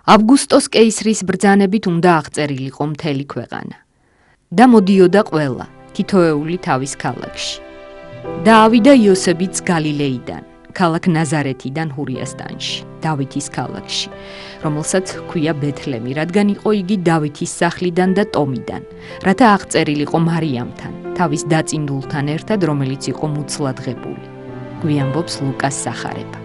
ავგუსტოს კეისრის ბრძანებით უნდა აღწერილიყო მთელი ქვეყანა და მოდიოდა ყველა თითოეული თავის ქალაქში. და ავიდა იოსებიც გალილეიდან, ქალაქ ნაზარეთიდან ჰურიასტანში, დავითის ქალაქში, რომელსაც ჰქვია ბეთლემი, რადგან იყო იგი დავითის სახლიდან და ტომიდან, რათა აღწერილიყო მარიამთან, თავის დაწინდულთან ერთად, რომელიც იყო მუცლადღებული. გვიამბობს ლუკას სახარება.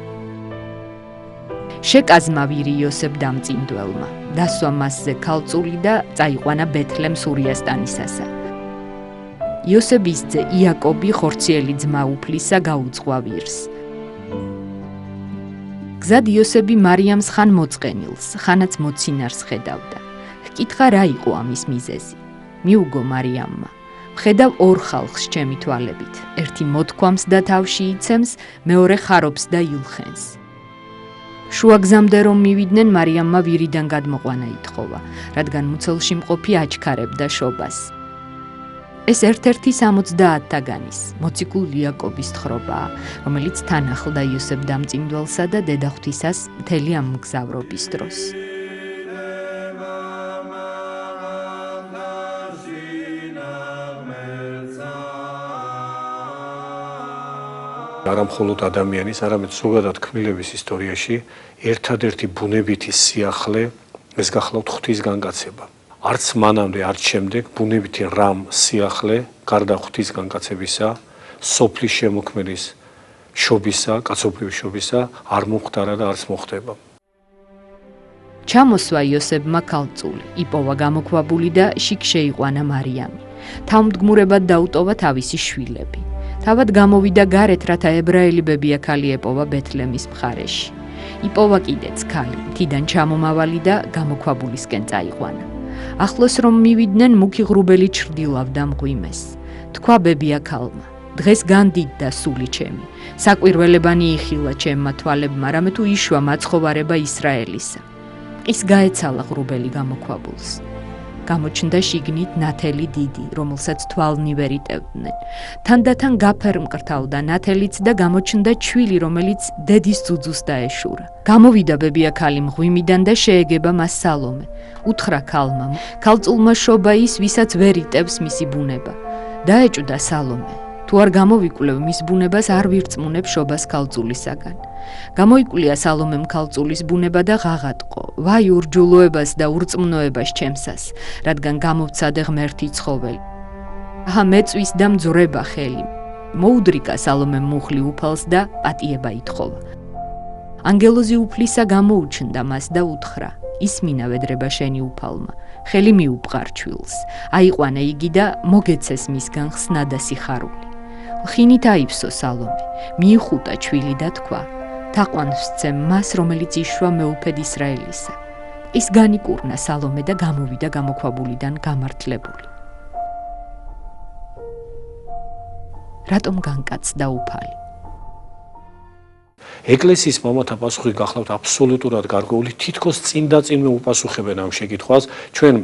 შეკაზმა ვირი იოსებ დამწინდველმა, დასვა მასზე ქალწული და წაიყვანა ბეთლემს ჰურიასტანისასა. იოსების ძე იაკობი ხორციელი ძმა უფლისა გაუძღვა ვირს. გზად იოსები მარიამს ხან მოწყენილს, ხანაც მოცინარს ხედავდა. ჰკითხა რა იყო ამის მიზეზი. მიუგო მარიამმა. ვხედავ ორ ხალხს ჩემი თვალებით. ერთი მოთქვამს და თავში იცემს, მეორე ხარობს და ილხენს. შუაგზამდე რომ მივიდნენ, მარიამმა ვირიდან გადმოყვანა ითხოვა, რადგან მუცელში მყოფი აჩქარებდა შობას. ეს ერთ-ერთი 70-თაგანის, მოციქულ იაკობის თხრობაა, რომელიც თან ახლდა იოსებ დამწინდველსა და დედაღვთისას მთელი ამ მგზავრობის დროს. არა მხოლოდ ადამიანის, არამედ ზოგადად ქმნილების ისტორიაში ერთადერთი ბუნებითი სიახლე ეს გახლავთ ღვთის განგაცება. არც მანამდე, არც შემდეგ ბუნებითი რამ სიახლე გარდა ღვთის განგაცებისა, სოფლის შემოქმედის შობისა, კაცობრიობის შობისა არ მომხდარა და არც მოხდება. ჩამოსვა იოსებმა ქალწული, იპოვა გამოქვაბული და შიგ შეიყვანა მარიამი. თავმდგმურებად დაუტოვა თავისი შვილები. თავად გამოვიდა გარეთ, რათა ებრაელი ბებია-ქალი ეპოვა ბეთლემის მხარეში. იპოვა კიდეც ქალი, მთიდან ჩამომავალი და გამოქვაბულისკენ წაიყვანა. ახლოს რომ მივიდნენ, მუქი ღრუბელი ჩრდილავდა მღვიმეს. თქვა ბებია-ქალმა, დღეს განდიდდა სული ჩემი, საკვირველებანი იხილა ჩემმა თვალებმა, რამე თუ იშვა მაცხოვარება ისრაელისა. ის გაეცალა ღრუბელი გამოქვაბულს. გამოჩნდა შიგნით ნათელი დიდი, რომელსაც თვალნი ვერ იტევდნენ. თანდათან გაფერმკრთალდა ნათელიც და გამოჩნდა ჩვილი, რომელიც დედის ძუძუს დაეშურა. გამოვიდა ბებია-ქალი მღვიმიდან და შეეგება მას სალომე. უთხრა ქალმა, ქალწულმა შობა ის, ვისაც ვერ იტევს მისი ბუნება. დაეჭვდა სალომე. თუ არ გამოვიკვლევ მის ბუნებას, არ ვირწმუნებ შობას ქალწულისაგან. გამოიკვლია სალომემ ქალწულის ბუნება და ღაღატყო. ვაი ურჯულოებას და ურწმუნოებას ჩემსას, რადგან გამოვცადე ღმერთი ცხოველი. აჰა მეწვის და მძვრება ხელი. მოუდრიკა სალომემ მუხლი უფალს და პატიება ითხოვა. ანგელოზი უფლისა გამოუჩნდა მას და უთხრა, ისმინა ვედრება შენი უფალმა, ხელი მიუპყარ ჩვილს. აიყვანა იგი და მოგეცეს მისგან ხსნა და სიხარული. ხინით აიფსო სალომე, მიიხუტა ჩვილი და თქვა, თაყვანს ვსცემ მას, რომელიც იშვა მეუფედ ისრაელისა. ის განიკურნა სალომე და გამოვიდა გამოქვაბულიდან გამართლებული. რატომ განკაცდა უფალი? ეკლესიის მამათა პასუხი გახლავთ აბსოლუტურად გარკვეული, თითქოს წინ და წინვე უპასუხებენ ამ შეკითხვას. ჩვენ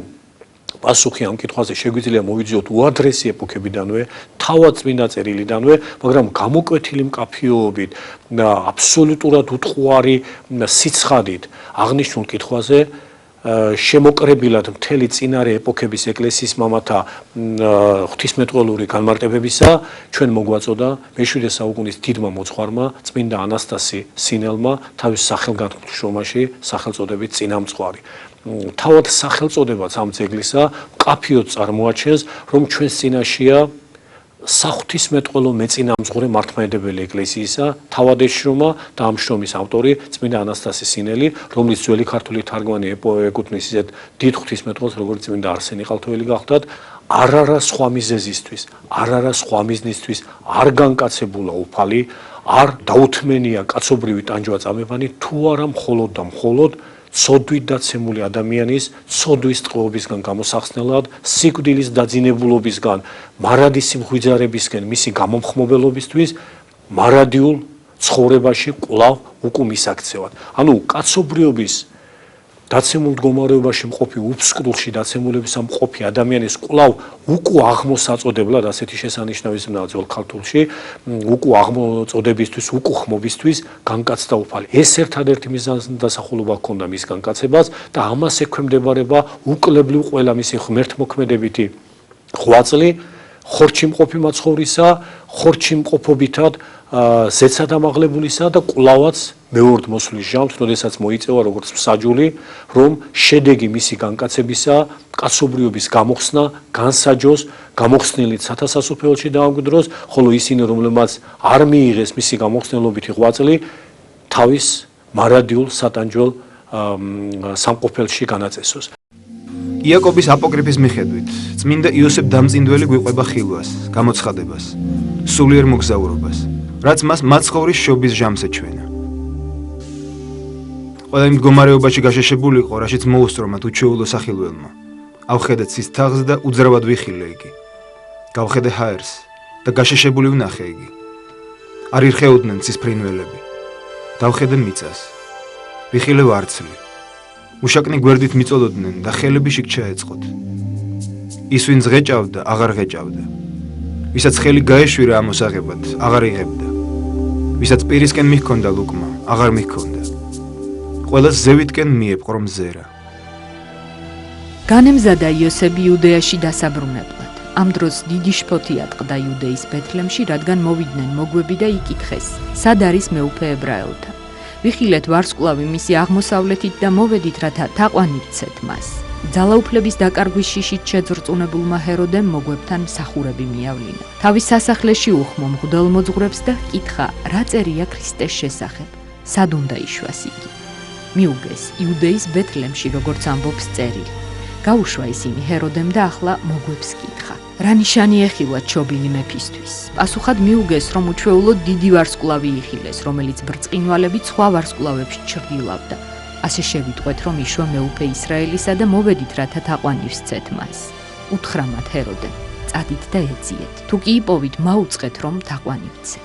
პასუხი ამ კითხვაზე შეგვიძლია მოვიძიოთ უადრესი ეპოქებიდანვე, თავად წმინდა წერილიდანვე, მაგრამ გამოკვეთილი მკაფიობით და აბსოლუტურად უტყუარი სიცხადით აღნიშნულ კითხვაზე შემოკრებილად მთელი წინარე ეპოქების ეკლესიის მამათა ღვთისმეტყველური განმარტებებისა ჩვენ მოგვაწოდა მე-7 საუკუნის დიდმა მოძღვარმა წმინდა ანასტასი სინელმა თავის სახელგანთქმულ შრომაში სახელწოდებით წინამძღვარი. თავად სახელწოდებაც ამ ძეგლისა მკაფიოდ წარმოაჩენს, რომ ჩვენს წინაშეა საღვთისმეტყველო მეწინამძღვრე მართლმადიდებელი ეკლესიისა, თავად ეს შრომა და ამ შრომის ავტორი წმინდა ანასტასი სინელი, რომლის ძველი ქართული თარგმანი ეკუთვნის ისეთ დიდ ღვთისმეტყველს, როგორც წმინდა არსენი ყალთოელი გახლდათ, არა სხვა მიზეზისთვის, არა სხვა მიზნისთვის არ განკაცებულა უფალი, არ დაუთმენია კაცობრივი ტანჯვა წამებანი, თუ არა მხოლოდ და მხოლოდ ცოდვით დაცემული ადამიანის ცოდვის ტყვეობისგან გამოსახსნელად, სიკვდილის დაძინებულობისგან, მარადი სიმღვიძარებისკენ მისი გამომხმობელობისთვის, მარადიულ ცხოვრებაში კვლავ უკუ მისაქცევად. ანუ კაცობრიობის დაცემულ მდგომარეობაში მყოფი უფსკრულში დაცემულების ამ მყოფი ადამიანის კვლავ უკუ აღმოსაწოდებლად ასეთი შესანიშნავი ზმნა ძველ ქართულში უკუ აღმოწოდებისთვის უკუ ხმობისთვის განკაცდა უფალი. ეს ერთადერთი მიზანსახულობა ჰქონდა მის განკაცებას და ამას ექვემდებარება უკლებლივ ყველა მისი ღმერთმოქმედებითი ღვაწლი ხორჩი მყოფი მაცხოვრისა, ხორჩი მყოფობითად ზეცად ამაღლებულისა და კვლავაც მეორდ მოსვლის ჟამს, როდესაც მოიწევა როგორც მსაჯული, რომ შედეგი მისი განკაცებისა, კაცობრიობის გამოხსნა, განსაჯოს, გამოხსნილით სათასასუფეველში დაამკვიდროს, ხოლო ისინი, რომლებმაც არ მიიღეს მისი გამოხსნელობითი ღვაწლი, თავის მარადიულ სატანჯველ სამყოფელში განაწესოს. იაკობის აპოკრიფის მიხედვით, წმინდა იოსებ დამწინდველი გვიყვება ხილვას, გამოცხადებას, სულიერ მოგზაურობას, რაც მას მაცხოვრის შობის ჟამს ეჩვენა. ყველა იმ მდგომარეობაში გაშეშებული იყო, რაშიც მოუსწრო მათ უჩვეულო სახილველმა. ავხედე ცის თაღს და უძრავად ვიხილე იგი. გავხედე ჰაერს და გაშეშებული ვნახე იგი. არ ირხეოდნენ ცის ფრინველები. დავხედე მიწას. ვიხილე ვარცლი. უშაკნი გვერდით მიწოდოდნენ და ხელები შიგ ჩაეწყოთ. ის ვინც ღეჭავდა, აღარ ღეჭავდა. ვისაც ხელი გაეშვირა ამოსაღებად, აღარ იღებდა. ვისაც პირისკენ მიჰქონდა ლუკმა, აღარ მიჰქონდა. ყველას ზევითკენ მიეპყრო მზერა. განემზადა იოსები იუდეაში დასაბრუნებლად. ამ დროს დიდი შფოთი ატყდა იუდეის ბეთლემში, რადგან მოვიდნენ მოგვები და იკითხეს, სად არის მეუფე ებრაელთა. ვიხილეთ ვარსკვლავი მისი აღმოსავლეთით და მოვედით, რათა თაყვანივცეთ მას. ძალაუფლების დაკარგვის შიშით შეძრწუნებულმა ჰეროდემ მოგვებთან მსახურები მიავლინა. თავის სასახლეში უხმო მღვდელმოძღვრებს და ჰკითხა, რა წერია ქრისტეს შესახებ, სად უნდა იშვას იგი. მიუგეს იუდეის ბეთლემში, როგორც ამბობს წერილი. გაუშვა ისინი ჰეროდემ და ახლა მოგვებს კითხა, რა ნიშანი ეხილა ჩობილი მეფისთვის. პასუხად მიუგეს, რომ უჩვეულოდ დიდი ვარსკვლავი იხილეს, რომელიც ბრწყინვალებით სხვა ვარსკვლავებში ჩრდილავდა. ასე შევიტყვეთ, რომ იშვა მეუფე ისრაელისა და მოვედით, რათა თაყვანივსცეთ მას. უთხრა მათ ჰეროდემ, წადით და ეძიეთ. თუ კი იპოვით, მაუწყეთ, რომ თაყვანივცე.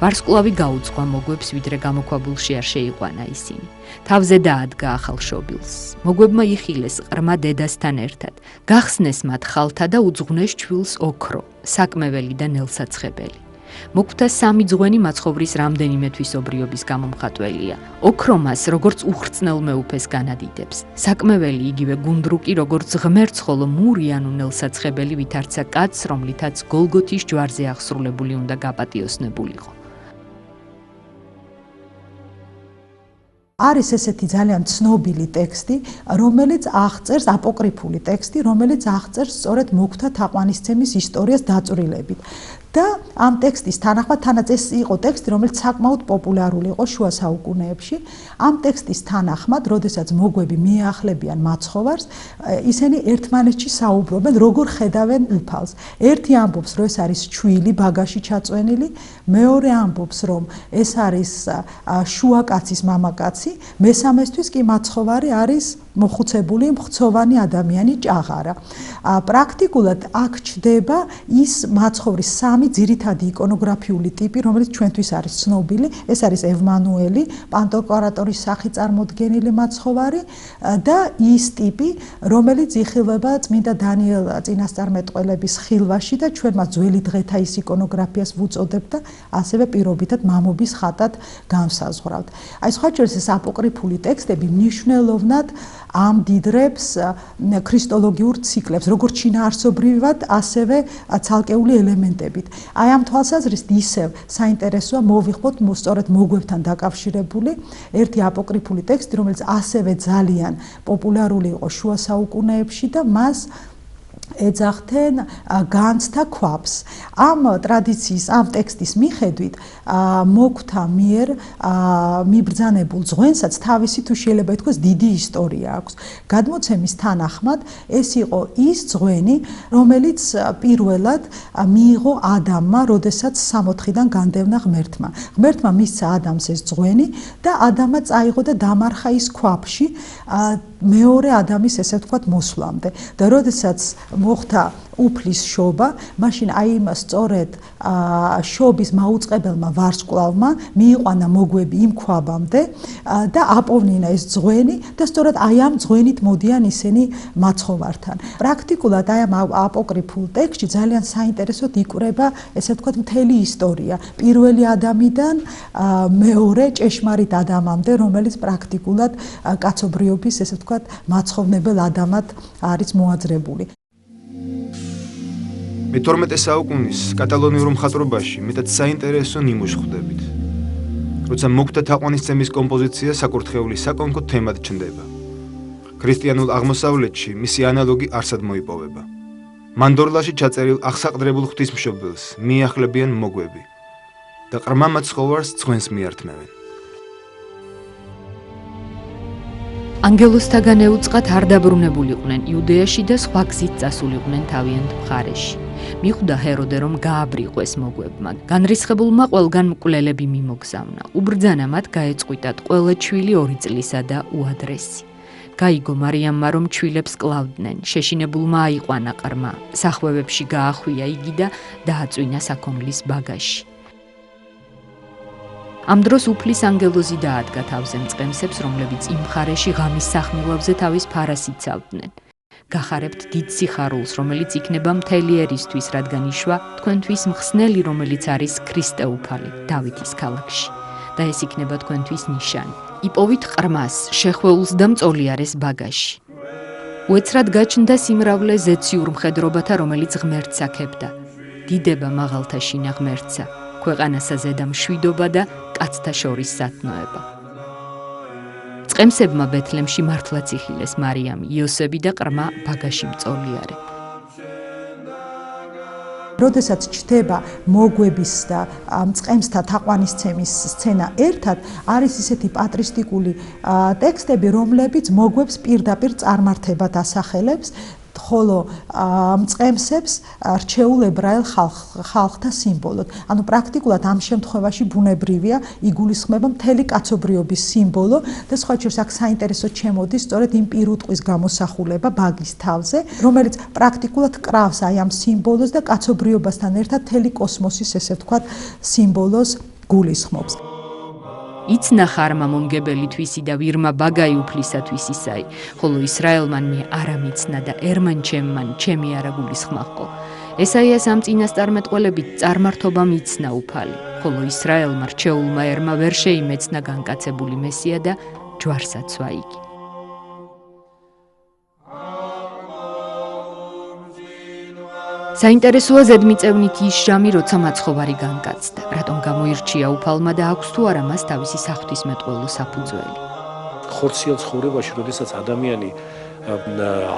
ვარსკვლავი გაუძღვა მოგვებს, ვიდრე გამოქვაბულში არ შეიყვანა ისინი. თავზე დაადგა ახალ შობილს. მოგვებმა იხილეს ყრმა დედასთან ერთად. გახსნეს მათ ხალთა და უძღვნეს ჩვილს ოქრო, საკმეველი და ნელსაცხებელი. მოგვთა სამი ძღვენი მაცხოვრის რამდენიმე თვისობრიობის გამომხატველია. ოქრო მას როგორც უხრწნელ მეუფეს განადიდებს. საკმეველი იგივე გუნდრუკი როგორც ღმერთს, ხოლო მური ანუ ნელსაცხებელი ვითარცა კაცს, რომლითაც გოლგოთის ჯვარზე აღსრულებული უნდა გაპატიოსნებულიყო. არის ესეთი ძალიან ცნობილი ტექსტი, რომელიც აღწერს აპოკრიფული ტექსტი, რომელიც აღწერს სწორედ მოგვთა თაყვანისცემის ისტორიას დაწვრილებით. და ამ ტექსტის თანახმად, თანაც ეს იყო ტექსტი, რომელიც საკმაოდ პოპულარული იყო შუა საუკუნეებში. ამ ტექსტის თანახმად, როდესაც მოგვები მიაახლებიან მაცხოვარს, ისინი ერთმანეთში საუბრობენ, როგორ ხედავენ უფალს. ერთი ამბობს, რომ ეს არის ჩვილი ბაგაში ჩაწვენილი, მეორე ამბობს, რომ ეს არის შუა კაცის მამაკაცი, მესამესთვის კი მაცხოვარი არის მოხუცებული მხცოვანი ადამიანი ჭაღარა. პრაქტიკულად აქ ჩდება ის მაცხოვრის სამი ძირითადი იკონოგრაფიული ტიპი, რომელიც ჩვენთვის არის ცნობილი, ეს არის ევმანუელი, პანტოკრატორის სახით წარმოდგენილი მაცხოვარი და ის ტიპი, რომელიც იხილება წმინდა დანიელ წინასწარმეტყველების ხილვაში და ჩვენ მას ძველი დღეთა ის იკონოგრაფიას ვუწოდებთ და ასევე პირობითად მამობის ხატად განსაზღვრავთ. აი სხვა შორის ეს აპოკრიფული ტექსტები მნიშვნელოვნად ამდიდრებს ქრისტოლოგიურ ციკლებს, როგორც შინაარსობრივად, ასევე ცალკეული ელემენტებით. აი ამ თვალსაზრისით ისევ საინტერესოა მოვიხმოთ სწორედ მოგვებთან დაკავშირებული ერთი აპოკრიფული ტექსტი, რომელიც ასევე ძალიან პოპულარული იყო შუა საუკუნეებში და მას ეძახდნენ განცთა ქვაბს. ამ ტრადიციის, ამ ტექსტის მიხედვით მოგვთა მიერ მიბრძანებულ ძღვენსაც თავისი თუ შეიძლება ითქვას დიდი ისტორია აქვს. გადმოცემის თანახმად ეს იყო ის ძღვენი, რომელიც პირველად მიიღო ადამმა, როდესაც 64-დან განდევნა ღმერთმა. ღმერთმა მისცა ადამს ეს ძღვენი და ადამმა წაიღო და დამარხა ის ქვაბში მეორე ადამის ესე ვთქვათ მოსვლამდე და როდესაც მოხდა უფლის შობა, მაშინ აი იმას სწორედ შობის მაუწყებელმა ვარსკვლავმა მიიყვანა მოგვები იმ ქვაბამდე და აპოვნინა ეს ძღვენი და სწორედ აი ამ ძღვენით მოდიან ისინი მაცხოვართან. პრაქტიკულად აი ამ აპოკრიფულ ტექსტში ძალიან საინტერესოდ იკვრება ესე ვთქვათ მთელი ისტორია, პირველი ადამიანიდან მეორე ჭეშმარიტ ადამიანამდე, რომელიც პრაქტიკულად კაცობრიობის ესე ვთქვათ მაცხოვნებელ ადამიანად არის მოაძრებული. მე-12 საუკუნის კატალონიურ მხატვრობაში მეტად საინტერესო ნიმუშს ხვდებით. როცა მოგვთა თაყვანისცემის კომპოზიცია საკურთხევლის საკონქო თემად ჩნდება. ქრისტიანულ აღმოსავლეთში მისი ანალოგი არსად მოიპოვება. მანდორლაში ჩაწერილ აღსაყდრებულ ღვთისმშობელს მიახლებიან მოგვები და ყრმა მაცხოვარს ძღვენს მიართმევენ. ანგელოსთაგან ეუწყათ არ დაბრუნებულიყვნენ იუდეაში და სხვა გზით წასულიყვნენ თავიანთ მხარეში. მიხვდა ჰეროდე, რომ გააბრიყვეს მოგვებმა. განრისხებულმა ყველგან მკვლელები მიმოგზავნა. უბრძანა მათ გაეწყვიტათ ყველა ჩვილი 2 წლისა და უადრესი. გაიგო მარიამმა, რომ ჩვილებს კლავდნენ. შეშინებულმა აიყვანა ყრმა. სახვევებში გაახვია იგი და დააწვინა საქონლის ბაგაჟში. ამ დროს უფლის ანგელოზი დაადგა თავზე მწყემსებს, რომლებიც იმ მხარეში ღამის სახმილავზე თავის ფარას იცავდნენ. გახარებთ დიდ სიხარულს, რომელიც იქნება მთელი ერისთვის, რადგან იშვა თქვენთვის მხსნელი, რომელიც არის ქრისტე უფალი დავითის ქალაქში. და ეს იქნება თქვენთვის ნიშანი. იპოვით ყრმას, შეხვეულს და მწოლიარეს ბაგაჟში. უეცრად გაჩნდა სიმრავლე ზეციურ მხედრობათა, რომელიც ღმერთს აქებდა. დიდება მაღალთა შინა ღმერთსა, ქვეყანასა ზედა მშვიდობა და კაცთა შორის სათნოება. წყემსებმა ბეთლემში მართლაც იხილეს მარიამი, იოსები და ყრმა ბაგაჟში მწოლიარე. როდესაც ჩდება მოგვების და მწყემსთა თაყვანისცემის სცენა ერთად, არის ისეთი პატრისტიკული ტექსტები, რომლებიც მოგვებს პირდაპირ წარმართებად ასახელებს, ხოლო მწყემსებს რჩეულ ებრაელ ხალხთა სიმბოლოდ. ანუ პრაქტიკულად ამ შემთხვევაში ბუნებრივია იგულისხმება მთელი კაცობრიობის სიმბოლო და სხვა შორის აქ საინტერესოდ შემოდის სწორედ იმ პირუტყვის გამოსახულება ბაგის თავზე, რომელიც პრაქტიკულად კრავს აი ამ სიმბოლოს და კაცობრიობასთან ერთად მთელი კოსმოსის ესე ვთქვათ სიმბოლოს გულისხმობს. იცნა ხარმა მომგებელი თვისი და ვირმა ბაგაი უფლისათვის ისაი, ხოლო ისრაელმან მე არა მიცნა და ერმან ჩემმან ჩემი არა გულისხმა ჰყო. ესაიას ამ წინასწარმეტყველებით წარმართობა მიცნა უფალი, ხოლო ისრაელმა რჩეულმა ერმა ვერ შეიმეცნა განკაცებული მესია და ჯვარსაცვა იგი. საინტერესოა ზედმიწევნით ის ჟამი, როცა მაცხოვარი განკაცდა, რატომ გამოირჩია უფალმა და აქვს თუ არა მას თავისი საღვთისმეტყველო საფუძველი. ხორციელ ცხოვრებაში, როდესაც ადამიანი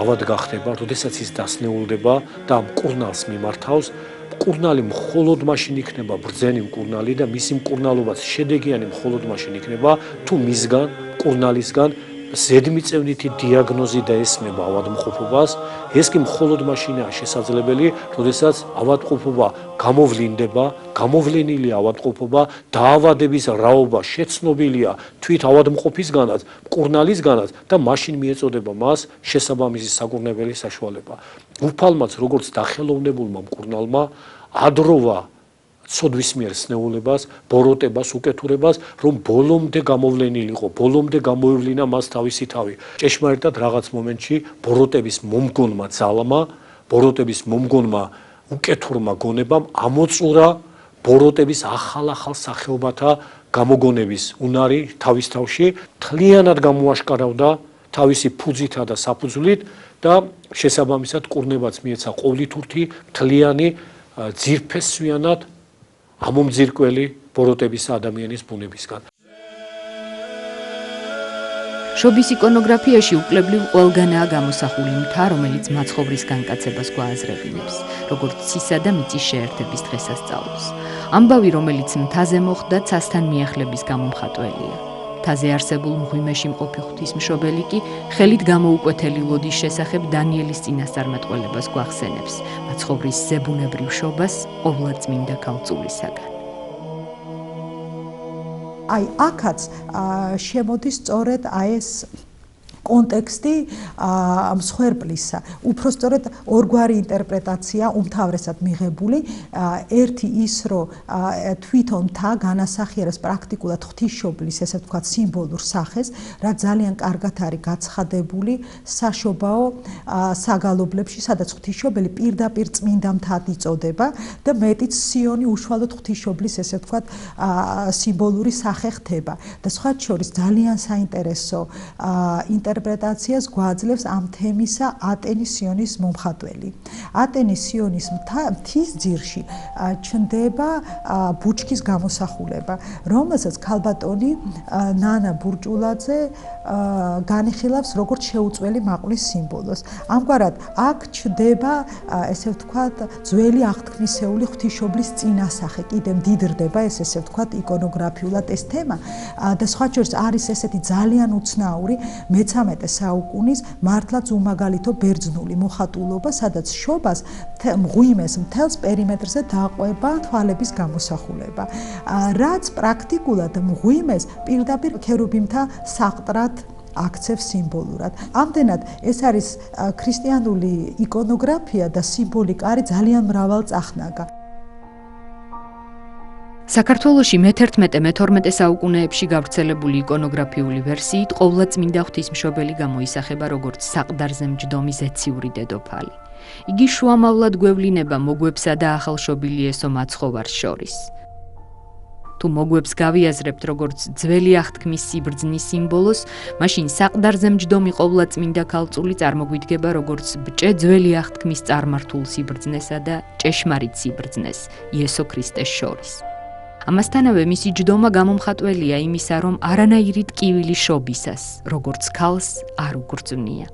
ავად გახდება, როდესაც ის დასნეულდება და მკურნალს მიმართავს, მკურნალი მხოლოდ მაშინ იქნება ბრძენი მკურნალი და მისი მკურნალობაც შედეგიანი მხოლოდ მაშინ იქნება, თუ მისგან, მკურნალისგან ზედმიწევნითი დიაგნოზი დაესმება ავადმყოფობას. ეს კი მხოლოდ მაშინაა შესაძლებელი, როდესაც ავადმყოფობა გამოვლინდება, გამოვლენილი ავადმყოფობა, დაავადების რაობა შეცნობილია თვით ავადმყოფისგანაც, მკურნალისგანაც და მაშინ მიეწოდება მას შესაბამისი საკურნებელი საშუალება. უფალმაც როგორც დახელოვნებულმა მკურნალმა ადროვა ცოდვის მიერ სნეულებას, ბოროტებას, უკეთურებას, რომ ბოლომდე გამოვლენილიყო, ბოლომდე გამოევლინა მას თავისი თავი. ჭეშმარიტად რაღაც მომენტში ბოროტების მომგონმა ძალმა, ბოროტების მომგონმა უკეთურმა გონებამ ამოწურა ბოროტების ახალ-ახალ სახეობათა გამოგონების უნარი თავის თავში, თლიანად გამოაშკარავდა თავისი ფუძითა და საფუძვლით და შესაბამისად კურნებაც მიეცა ყოვლითურთი, მთლიანი, ძირფესვიანად ამომძირკველი ბოროტებისა ადამიანის ბუნებისგან. შობის იკონოგრაფიაში უკლებლივ ყველგანაა გამოსახული მთა, რომელიც მაცხოვრის განკაცებას გვააზრებინებს, როგორც ცისა და მიწის შეერთების დღესასწაულს. ამბავი, რომელიც მთაზე მოხდა, ცასთან მიახლების გამომხატველია. მთაზე არსებულ მღვიმეში მყოფი ღვთისმშობელი კი ხელით გამოუკვეთელი ლოდის შესახებ დანიელის წინასწარმეტყველებას გვახსენებს, მაცხოვრის ზებუნებრივ შობას ყოვლადწმინდა ქალწულისაგან. აი, აქაც შემოდის სწორედ აი ეს კონტექსტი მსხვერპლისა. უпростоრად ორგვარი ინტერპრეტაცია უმთავრესად მიღებული, ერთი ის, რომ თვითონ მთა განასახიერებს პრაქტიკულად ღვთისმშობლის, ესე ვთქვათ, სიმბოლურ სახეს, რაც ძალიან კარგად არის გაცხადებული საშობაო საგალობლებში, სადაც ღვთისმშობელი პირდაპირ წმინდა მთად იწოდება და მეტიც სიონი უშუალოდ ღვთისმშობლის, ესე ვთქვათ, სიმბოლური სახე ხდება. და სხვათა შორის ძალიან საინტერესო ინტერპრეტაციას გვაძლევს ამ თემისა ატენის სიონის მომხატველი. ატენის სიონის მთის ძირში ჩნდება ბუჩქის გამოსახულება, რომელსაც ქალბატონი ნანა ბურჭულაძე განიხილავს როგორც შეუწველი მაყვლის სიმბოლოს. ამგვარად აქ ჩნდება, ესე ვთქვათ, ძველი აღთქმისეული ღვთისმშობლის წინასახე, კიდევ მდიდრდება ეს, ესე ვთქვათ, იკონოგრაფიულად ეს თემა და სხვათა შორის არის ესეთი ძალიან უცნაური მე-13 საუკუნის მართლაც უმაგალითო ბერძნული მოხატულობა, სადაც შობას მღვიმეს მთელს პერიმეტრზე დაყვება თვალების გამოსახულება, რაც პრაქტიკულად მღვიმეს პირდაპირ ქერუბიმთა საყდრად აქცევს სიმბოლურად. ამდენად ეს არის ქრისტიანული იკონოგრაფია და სიმბოლიკა არის ძალიან მრავალწახნაგა. საქართველოში მე-11-მე-12 საუკუნეებში გავრცელებული იკონოგრაფიული ვერსიით ყოვლადწმინდა ღვთისმშობელი გამოისახება როგორც საყდარზე მჯდომი ზეციური დედოფალი. იგი შუამავლად გვევლინება მოგვებსა და ახალშობილიესო მაცხოვარს შორის. თუ მოგვებს გავიაზრებთ როგორც ძველი აღთქმის სიბრძნის სიმბოლოს, მაშინ საყდარზე მჯდომი ყოვლადწმინდა ქალწული წარმოგვიდგება როგორც ბჭე ძველი აღთქმის წარმართულ სიბრძნესა და ჭეშმარიტ სიბრძნეს იესო ქრისტეს შორის. ამასთანავე მისი ჯდომა გამომხატველია იმისა, რომ არანაირი ტკივილი შობისას, როგორც ქალს, არ უგრძნია.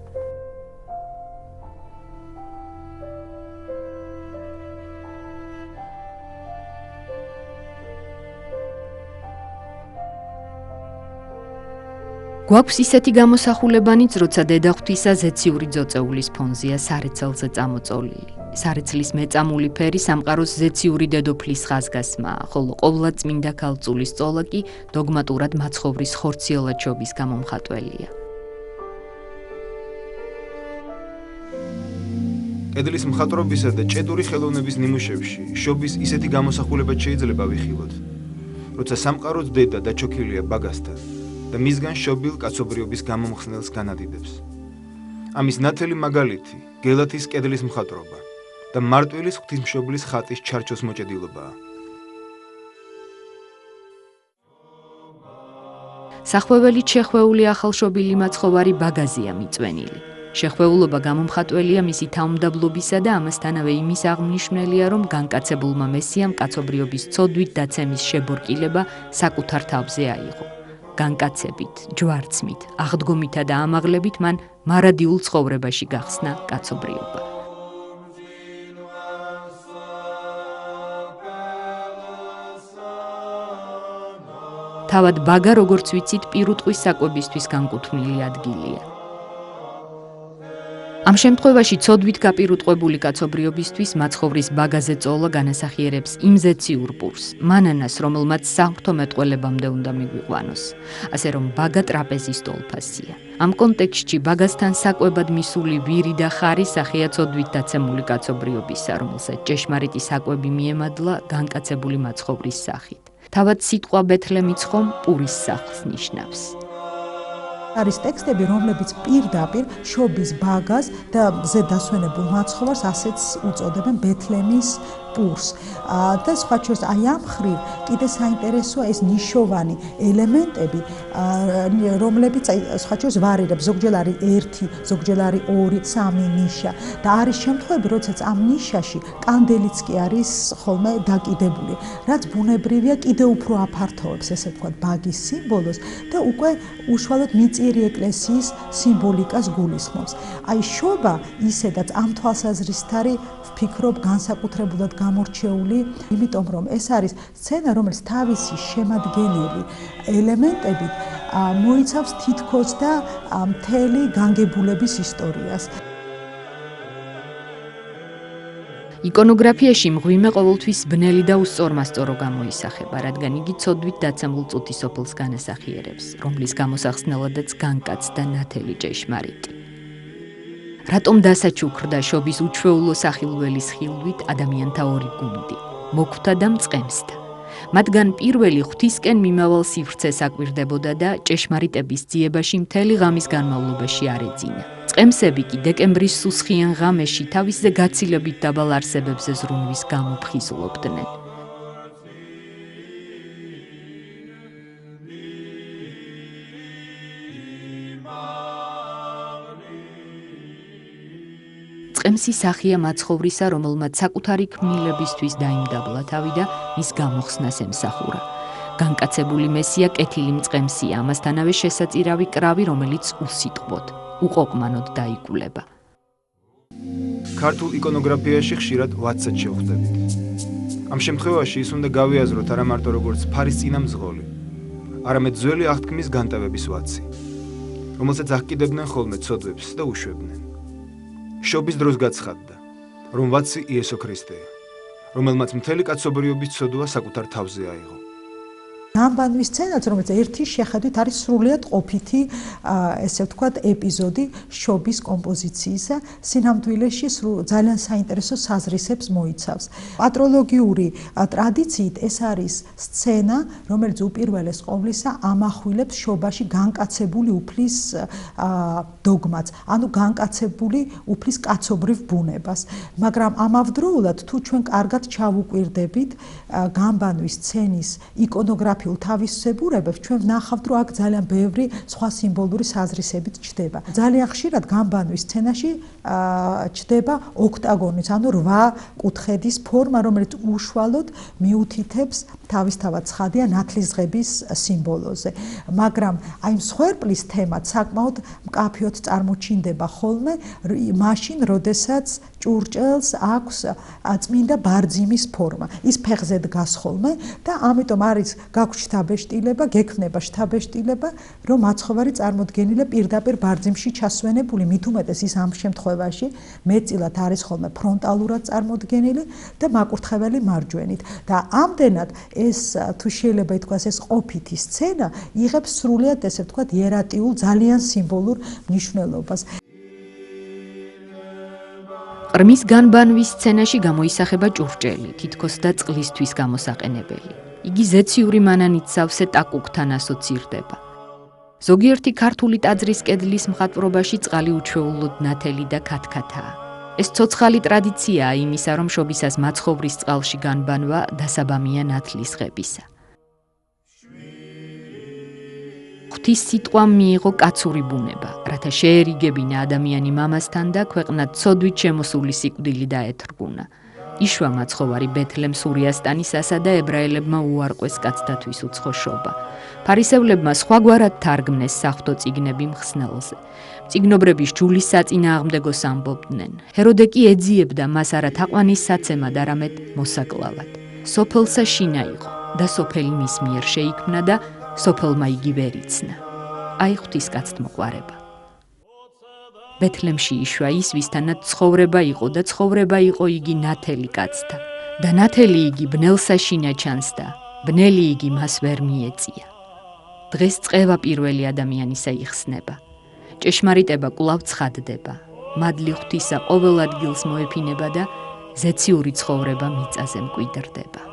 გვაქვს ისეთი გამოსახულებანიც, როცა დედაღვთისა ზეციური ძოწეულის ფონზეა სარეცელზე წამოწოლილი. სარეცლის მეწამული ფერი სამყაროს ზეციური დედოფლის ხაზგასმაა, ხოლო ყოვლადწმინდა ქალწულის წოლა კი დოგმატურად მაცხოვრის ხორციელად შობის გამომხატველია. კედლის მხატვრობისა და ჭედური ხელოვნების ნიმუშებში შობის ისეთი გამოსახულება შეიძლება ვიხილოთ, როცა სამყაროს დედა დაჩოქილია ბაგასთან და მისგან შობილ კაცობრიობის გამომხსნელს განადიდებს. ამის ნათელი მაგალითი გელათის კედლის მხატვრობა და მარტვილის ღვთისმშობლის ხატის ჩარჩოს მოჭედილობაა. სახვეველით შეხვეული ახალშობილი მაცხოვარი ბაგაზია მიწვენილი. შეხვეულობა გამომხატველია მისი თავმდაბლობისა და ამასთანავე იმის აღმნიშვნელია, რომ განკაცებულმა მესიამ კაცობრიობის ცოდვით დაცემის შებორკილება საკუთარ თავზე აიღო. განკაცებით, ჯვარცმით, აღდგომითა და ამაღლებით მან მარადიულ ცხოვრებაში გახსნა კაცობრიობა. თავად ბაგა, როგორც ვიცით, პირუტყვის საკვებისთვის განკუთვნილი ადგილია. ამ შემთხვევაში ცოდვით გაპირუტყვებული კაცობრიობისთვის მაცხოვრის ბაგაზე წოლა განასახიერებს იმ ზეციურ პურს, მანანას, რომელმაც საღვთო მეტყველებამდე უნდა მიგვიყვანოს, ასე რომ ბაგა ტრაპეზის ტოლფასია. ამ კონტექსტში ბაგასთან საკვებად მისული ვირი და ხარი სახეა ცოდვით დაცემული კაცობრიობისა, რომელსაც ჭეშმარიტი საკვები მიემადლა განკაცებული მაცხოვრის სახით. თავად სიტყვა ბეთლემიც ხომ პურის სახლს ნიშნავს. არის ტექსტები, რომლებიც პირდაპირ შობის ბაგას და მზე დასვენებულ მაცხოვარს ასეც უწოდებენ ბეთლემის პურს. და სხვა შორის აი ამ მხრივ კიდე საინტერესოა ეს ნიშოვანი ელემენტები, რომლებიც სხვა შორის ვარირებს, ზოგჯერ არის 1, ზოგჯერ არის 2, 3 ნიშა და არის შემთხვევები, როდესაც ამ ნიშაში კანდელიც კი არის ხოლმე დაკიდებული, რაც ბუნებრივია კიდე უფრო აფართოვებს, ესე ვთქვათ, ბაგის სიმბოლოს და უკვე უშუალოდ მიწიერი ეკლესიის სიმბოლიკას გულისხმობს. აი შობა ისედაც ამ თვალსაზრისით არის, ვფიქრობ, განსაკუთრებულად გამორჩეული, იმიტომ რომ ეს არის სცენა, რომელიც თავისი შემადგენელი ელემენტებით მოიცავს თითქოს და მთელი განგებულების ისტორიას. იკონოგრაფიაში მღვიმე ყოველთვის ბნელი და უსწორმასწორო გამოისახება, რადგან იგი ცოდვით დაცემულ წუთის სოფელს განასახიერებს, რომლის გამოსახსნელადაც განკაცდა ნათელი ჭეშმარიტი. რატომ დასაჩუქრდა შობის უჩვეულო სახილველის ხილვით ადამიანთა ორი გუნდი, მოქვთა და მწყემსთა. მათგან პირველი ღვთისკენ მიმავალ სივრცეს აკვირდებოდა და ჭეშმარიტების ძიებაში მთელი ღამის განმავლობაში არ ეძინა. წყემსები კი დეკემბრის სუსხიან ღამეში თავისზე გაცილებით დაბალ არსებებზე ზრუნვის გამო ფხიზლობდნენ. წყემსი სახია მაცხოვრისა, რომელმაც საკუთარი ქმნილებისთვის დაიმდაბლა თავი და მის გამოხსნას ემსახურა. განკაცებული მესია კეთილი მწყემსია, ამასთანავე შესაწირავი კრავი, რომელიც უსიტყვოდ, უყოყმანოდ დაიკულება. ქართულ იკონოგრაფიაში ხშირად ვაცად შევხვდებით. ამ შემთხვევაში ის უნდა გავიაზროთ არა მარტო როგორც ფარის წინა მძღოლი, არამედ ძველი აღთქმის განტევების ვაცი, რომელსაც აღკიდებდნენ ხოლმე ცოდვებს და უშვებდნენ. შობის დროს გაცხადდა, რომ ვაცი იესო ქრისტეა, რომელმაც მთელი კაცობრიობის ცოდვა საკუთარ თავზე აიღო. გამბანვის სცენაც, რომელიც ერთი შეხედვით არის სრულიად ყოფითი, ესე ვთქვათ, ეპიზოდი შობის კომპოზიციისა, სინამდვილეში ძალიან საინტერესო საზრისებს მოიცავს. პატროლოგიური ტრადიციით ეს არის სცენა, რომელიც უპირველეს ყოვლისა ამახვილებს შობაში განკაცებული უფლის დოგმას, ანუ განკაცებული უფლის კაცობრივ ბუნებას. მაგრამ ამავდროულად, თუ ჩვენ კარგად ჩავუკვირდებით გამბანვის სცენის იკონოგრაფიულ თავისებურებებს, ჩვენ ვნახავთ, რომ აქ ძალიან ბევრი სხვა სიმბოლური საზრისებიც ჩდება. ძალიან ხშირად გამბანვის სცენაში ჩდება ოქტაგონის, ანუ 8 კუთხედის ფორმა, რომელიც უშუალოდ მიუთითებს თავისთავად ცხადია ნათლისღების სიმბოლოზე. მაგრამ აი მსხვერპლის თემაც საკმაოდ მკაფიოდ წარმოჩინდება ხოლმე მაშინ, როდესაც ჭურჭელს აქვს წმინდა ბარძიმის ფორმა. ის ფეხზე დგას ხოლმე და ამიტომ არის გაქვს შთაბეჭდილება, გექმნება შთაბეჭდილება, რომ მაცხოვარი წარმოდგენილი პირდაპირ ბარძიმში ჩასვენებული, მით უმეტეს ის ამ შემთხვევაში მეტწილად არის ხოლმე ფრონტალურად წარმოდგენილი და მაკურთხეველი მარჯვენით. და ამდენად ეს თუ შეიძლება ითქვას ეს ყოფითი სცენა იღებს სრულიად ესე ვთქვათ იერატიულ ძალიან სიმბოლურ მნიშვნელობას. ყრმის განბანვის სცენაში გამოისახება ჭურჭელი, თითქოს და წყლისთვის გამოსაყენებელი. იგი ზეციური მანანით სავსე ტაკუკთან ასოცირდება. ზოგიერთი ქართული ტაძრის კედლის მხატვრობაში წყალი უჩვეულოდ ნათელი და ქათქათაა. ეს ცოცხალი ტრადიციაა იმისა, რომ შობისას მაცხოვრის წყალში განბანვა დასაბამია ნათლისღებისა. ღვთის სიტყვამ მიიღო კაცური ბუნება, რათა შეერიგებინა ადამიანი მამასთან და ქვეყნად ცოდვით შემოსული სიკვდილი დაეთრგუნა. იშვა მაცხოვარი ბეთლემ სურიასტანისასა და ებრაელებმა უარყვეს კაცთათვის უცხო შობა. ფარისევლებმა სხვაგვარად თარგმნეს საღვთო წიგნები მხსნელზე. წიგნობრების ჯულის საწინააღმდეგოს ამბობდნენ. ჰეროდე კი ეძიებდა მას არა თაყვანის საცემად, არამედ მოსაკლავად. სოფელსა შინა იყო და სოფელი მის მიერ შეიქმნა და სოფელმა იგი ვერ იცნა. აი ღვთისკაცთმოყვარება. ბეთლემში იშვა ის, ვისთანაც ცხოვრება იყო და ცხოვრება იყო იგი ნათელი კაცთა. და ნათელი იგი ბნელსა შინა ჩანსდა, ბნელი იგი მას ვერ მიეწია. დღეს წყევა პირველი ადამიანისა იხსნება. ჭეშმარიტება კვლავ ცხადდება. მადლი ღვთისა ყოველ ადგილს მოეფინება და ზეციური ცხოვრება მიწაზე მკვიდრდება.